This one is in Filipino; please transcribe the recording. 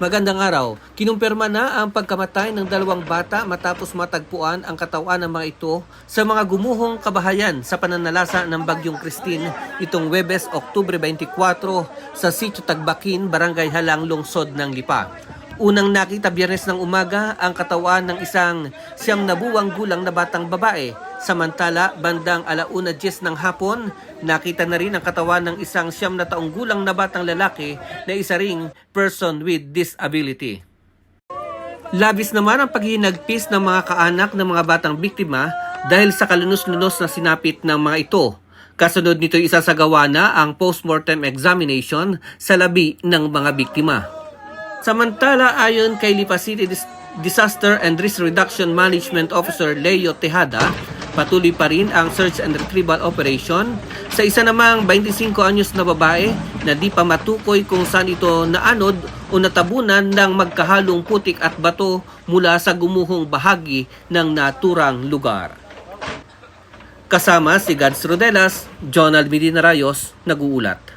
Magandang araw. Kinumpirma na ang pagkamatay ng dalawang bata matapos matagpuan ang katawan ng mga ito sa mga gumuhong kabahayan sa pananalasa ng Bagyong Christine itong Huwebes, Oktubre 24 sa Sitio Tagbakin, Barangay Halang, Lungsod ng Lipa. Unang nakita Biyernes ng umaga ang katawan ng isang 9 buwang gulang na batang babae. Samantala, bandang 1:10 ng hapon, nakita na rin ang katawan ng isang 9 na taong gulang na batang lalaki na isa ring person with disability. Labis naman ang paghihinagpis ng mga kaanak ng mga batang biktima dahil sa kalunos-lunos na sinapit ng mga ito. Kasunod nito isasagawa na ang postmortem examination sa labi ng mga biktima. Samantala, ayon kay Lipa City Disaster and Risk Reduction Management Officer Leo Tejada, patuloy pa rin ang search and retrieval operation sa isa namang 25 anyos na babae na di pa matukoy kung saan ito naanod o natabunan ng magkahalong putik at bato mula sa gumuhong bahagi ng naturang lugar. Kasama si Gads Rodelas, Jonald Medina Rayos, nag-uulat.